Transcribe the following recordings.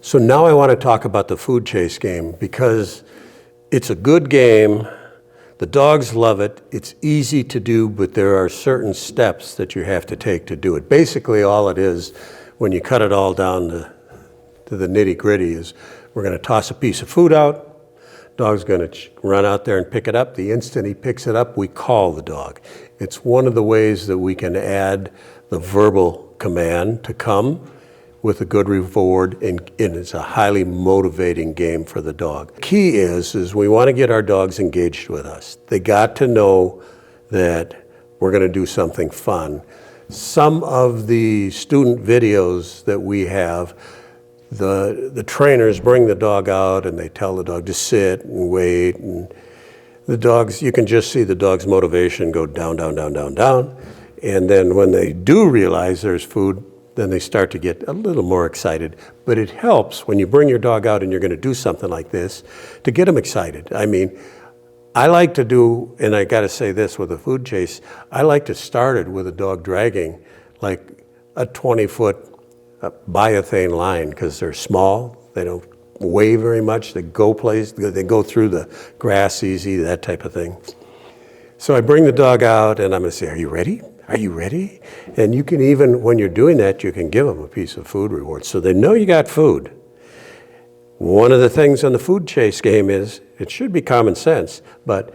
So now I want to talk about the food chase game because it's a good game. The dogs love it. It's easy to do, but there are certain steps that you have to take to do it. Basically, all it is, when you cut it all down to the nitty-gritty, is we're going to toss a piece of food out. Dog's going to run out there and pick it up. The instant he picks it up, we call the dog. It's one of the ways that we can add the verbal command to come with a good reward, and it's a highly motivating game for the dog. Key is we want to get our dogs engaged with us. They got to know that we're going to do something fun. Some of the student videos that we have, the trainers bring the dog out and they tell the dog to sit and wait, and the dogs, you can just see the dog's motivation go down, down, down, down, down. And then when they do realize there's food, then they start to get a little more excited. But it helps when you bring your dog out and you're going to do something like this to get them excited. I mean, I like to do, and I got to say this with a food chase, I like to start it with a dog dragging like a 20-foot biothane line, because they're small, they don't weigh very much, they go through the grass easy, that type of thing. So I bring the dog out and I'm going to say, are you ready? Are you ready? And you can even, when you're doing that, you can give them a piece of food reward so they know you got food. One of the things on the food chase game is, it should be common sense, but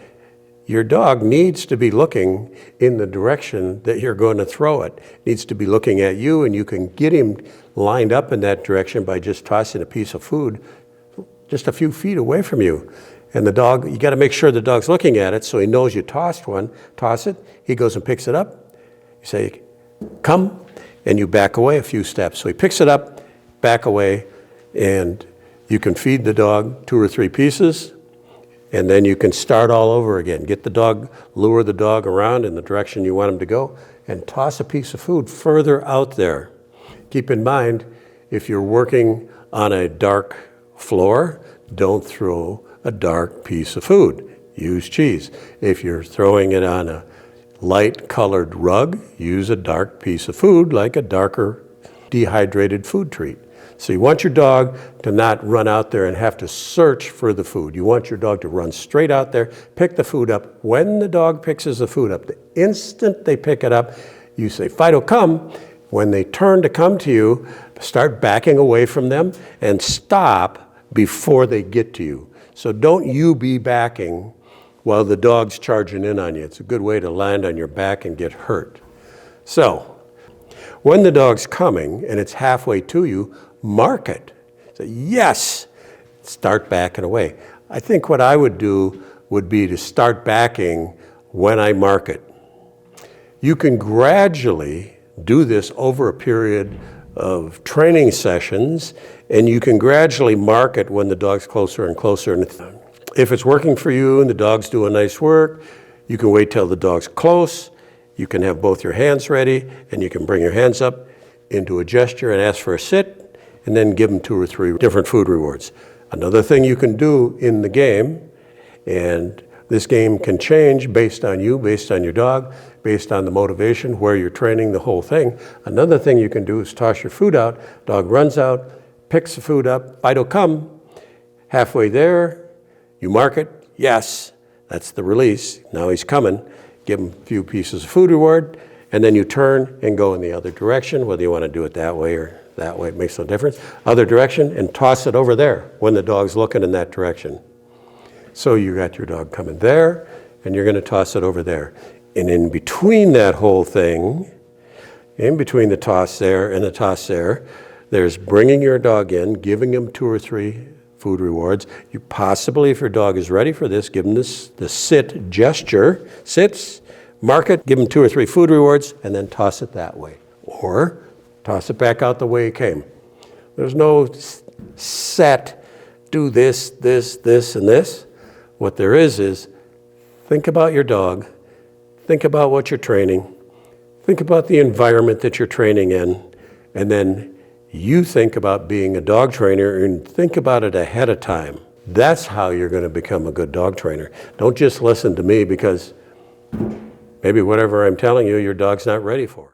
your dog needs to be looking in the direction that you're going to throw it. Needs to be looking at you, and you can get him lined up in that direction by just tossing a piece of food just a few feet away from you. And the dog, you got to make sure the dog's looking at it so he knows you tossed one. Toss it, he goes and picks it up. You say, come, and you back away a few steps. So he picks it up, back away, and you can feed the dog 2 or 3 pieces, and then you can start all over again. Get the dog, lure the dog around in the direction you want him to go, and toss a piece of food further out there. Keep in mind, if you're working on a dark floor, don't throw a dark piece of food. Use cheese. If you're throwing it on a light colored rug, use a dark piece of food, like a darker dehydrated food treat. So you want your dog to not run out there and have to search for the food. You want your dog to run straight out there, pick the food up. When the dog picks the food up, the instant they pick it up, you say, Fido, come. When they turn to come to you, start backing away from them and stop before they get to you. So don't you be backing while the dog's charging in on you. It's a good way to land on your back and get hurt. So when the dog's coming and it's halfway to you, mark it. Say, yes, start backing away. I think what I would do would be to start backing when I mark it. You can gradually do this over a period of training sessions, and you can gradually mark it when the dog's closer and closer. And if it's working for you and the dog's doing nice work, you can wait till the dog's close. You can have both your hands ready, and you can bring your hands up into a gesture and ask for a sit, and then give them 2 or 3 different food rewards. Another thing you can do in the game, and this game can change based on you, based on your dog, based on the motivation, where you're training, the whole thing. Another thing you can do is toss your food out. Dog runs out, picks the food up. Fido, come. Halfway there, you mark it. Yes, that's the release. Now he's coming. Give him a few pieces of food reward, and then you turn and go in the other direction, whether you want to do it that way or that way, it makes no difference. Other direction, and toss it over there when the dog's looking in that direction. So you got your dog coming there, and you're going to toss it over there. And in between that whole thing, in between the toss there and the toss there, there's bringing your dog in, giving him 2 or 3 food rewards. You possibly, if your dog is ready for this, give him the sit gesture. Sits, mark it, give him 2 or 3 food rewards, and then toss it that way. Or toss it back out the way it came. There's no set, do this, this, this, and this. What there is think about your dog, think about what you're training, think about the environment that you're training in, and then you think about being a dog trainer and think about it ahead of time. That's how you're going to become a good dog trainer. Don't just listen to me because maybe whatever I'm telling you, your dog's not ready for.